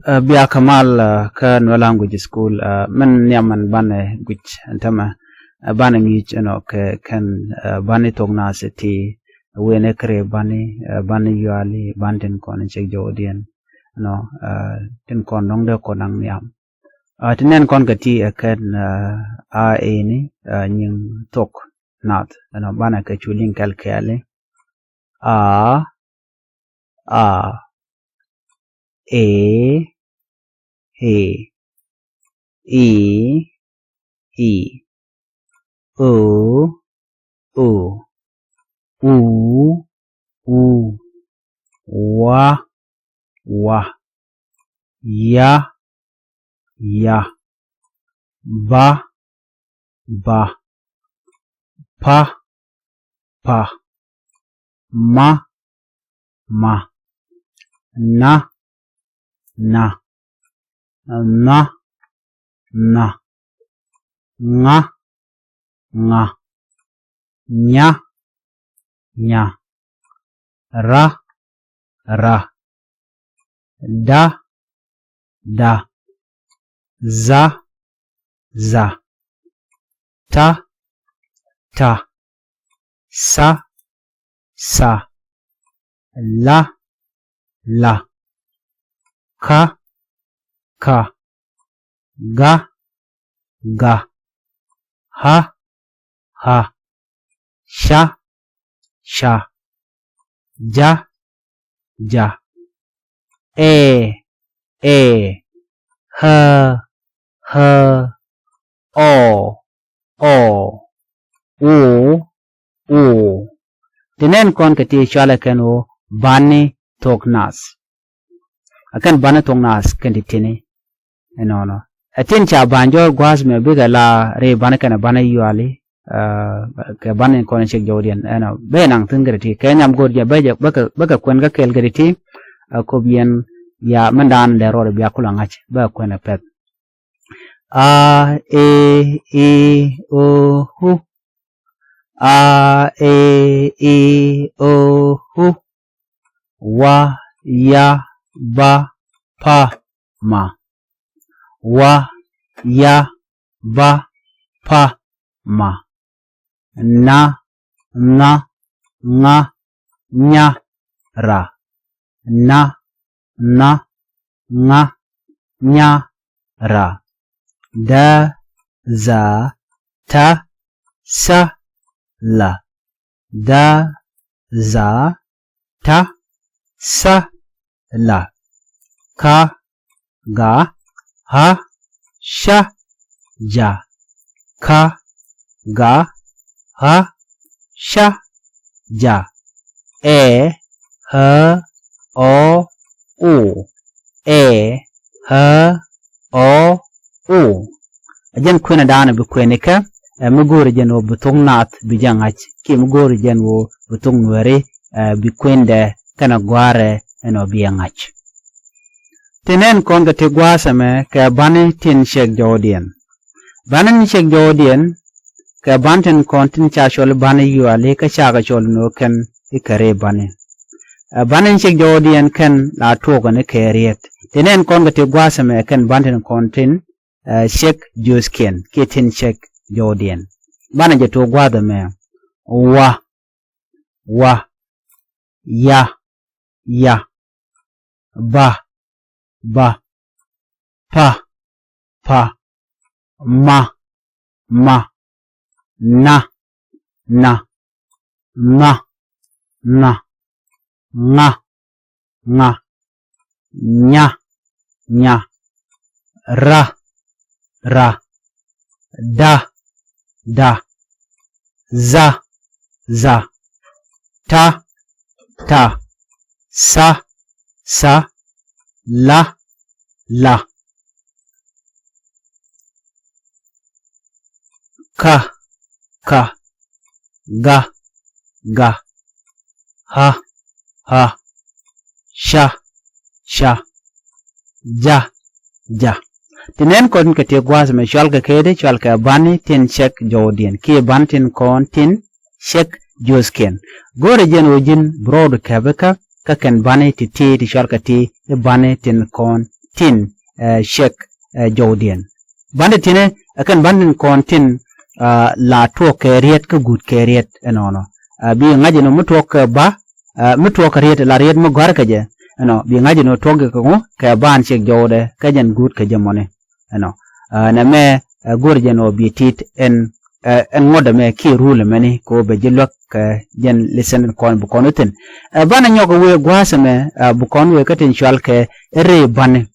Biya Kamal ka no language school man yaman bane which antama bane ngich ke kan bane togna seti wene kre bane yuali banten kon che jodien no tin kon dong de konang yam tinen kon gati kan a ni nying tok nat no bane ka chulin kalkale a e e o u wa ya ba pa ma na nga nya ra da za ta sa la ka ga ha sha ja e ha o u tenen kon kati shala kanu bani toknas akan bani toknas kan ditini no atin cha banjo gwas me biga la re bani kana bani yuali ke bani kon che jodian no be nang tungriti kenyam godja beja baka kwen ga kel griti ko bien ya mandan le ro biya kula ngach ba kwen pet a e o hu a e o hu wa ya ba pa ma wa ya ba pa ma na nga nya ra na nga nya ra da za ta sa la da za ta sa la ka ga ha sha ja ka ga ha sha ja e h o u ajan kwena dana bi kwenika mugori jan wo butong nat bi jangach ki mugori jan wo butong nwere bi kwende kana gware eno bi angach tenen kon ga te gwasa me ka bani tin shek jodien banin shek jodien ka banten kon tin cha shol bani yuale ka cha ga shol no kan ikare bani banin shek jodien kan la toga ne keriet tenen kon ga te gwasa me kan banten kon tin shek jusken ke tin shek jodien bana je to gwada me wa ya ba pa ma na nga nya ra da za ta sa la ka ga ha sha ja tinen kon ke te gwas me shal ka kede shal ka bani tin shek jodien ki bantin kon tin shek josken gore jen wojin broad kabeka ka ken bani ti shal ka ti bani tin kon tin shek Jordan bande tine akan bandin kon tin la to keriet ka good keriet enono bi ngaji no mutok ba mutok keriet la riet mo gar kaje eno bi ngaji no toge ko ka ban shek jode ka jan good ka jamone eno na me gorje no bi tit en ngoda me ki rule meni ko be jilok jen listen kon bu konutin bana nyoko we gwasa me bu kon we katin shwal ke re ban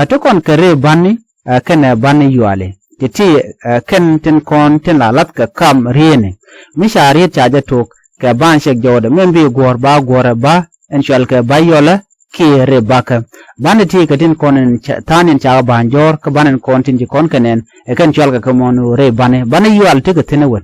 to kon ke re ban kana ban yuale titi ken tin kon tin la lat ka kam riene mishari chaja tok ka ban shek jode membi gor ba en shwal ke bayola ki re baka ban ti ka tin kon tanin cha banjor ka banen kon tin ji kon kenen e kan shwal ka kamon re ban yual te ka tinawon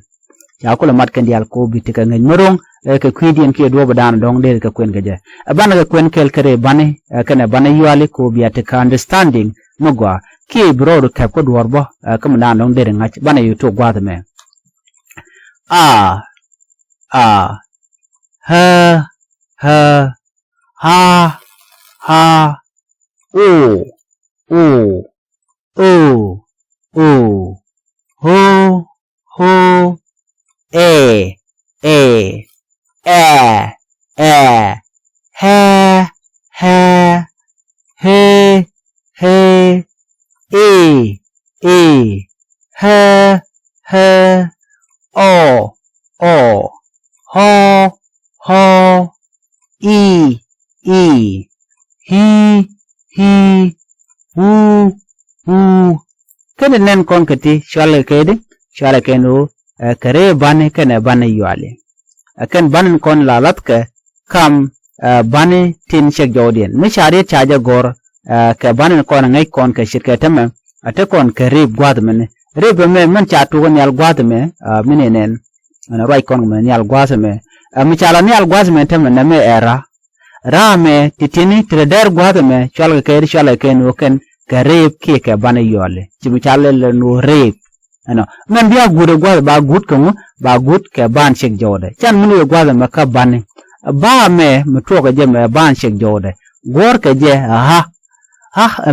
ya kula mat kan dial ko bi tika ngeng morong ke kwidien ke do badan dong de ka kwen gaje abana ka kwen kel kare bane kana bane yuali ko bi atika understanding mogwa ki bro ka ko dorbo kam dan dong de ngach bane yuto gwad me ha ho he o ho e he kene nen kon kati shale kede shale keno kare bane kana bane yuale akan banen kon lalat ka kam bane tin shek jodian mishari chaja gor ka banen kon ngai kon ka shirkatama ate kon ka rib gwad men rib me man chatu gon yal gwad me minenen ana rai kon men yal gwad me michala ni yal gwad me tam na me era ra me titini trader gwad me chal ka ri chal ka no ken ka rib ki ka bane yuale chimichale no rib ano men biya gude gwada ba gud ko ba gud ke ban shek jode chan mun gwada maka ban ba me mutwo ka je me ban shek jode gor ka je ha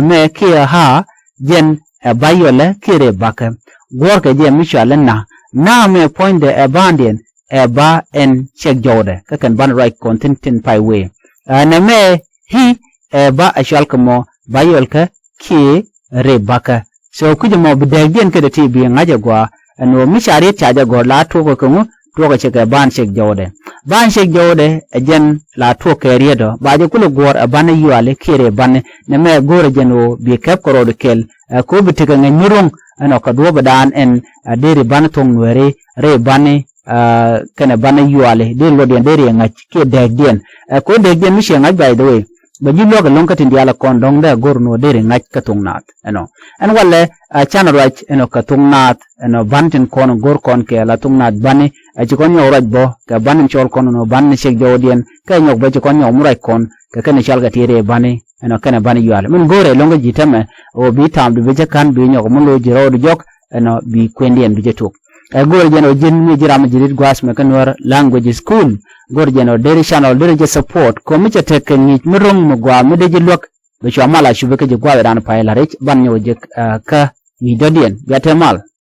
me ki ha jen bayole kire baka gor ka je mishalan na me point de bandien ba en shek jode ka kan ban right content pai we na me hi ba ashal ko bayol ka ki re baka so kuje mo bidagdien ke de tibi ngaje gwa no mishari chaja go la to ko ko to ko cheke ban shek jode jen la to ke riedo ba je kulo gor abana yuale kire ban ne me gor jeno bi kep ko ro kel ko bitika ngurung ano ka do badan en deri ban tong were re bani kana bana yuale de lo de deri ngach ke dagdien ko dagdien mi she ngach by the way ba jillo ga lonka tin diala kon dong da gorno deri ngach ka tungnat ano an walle channel right eno ka tungnat eno bantin kon gor kon ke la tungnat bani ci kon yo rajbo ka banin chol kon no ban shek jodien ka nyok ba ci kon yo muray kon ka kana shal ga tire bani eno kana bani yuale mun gore longa jitame o bi tam du be kan bi nyok mun lo jiro du jok eno bi kwendien bi jetuk gore jeno jin mi jiram jirit gwas me kanwar language school gore jeno deri channel deri je support ko mi tek ni murung mo gwa mi de jilok be chamala shube ke je gwa ran pa la rech ban yo je ka ni dodien ya temal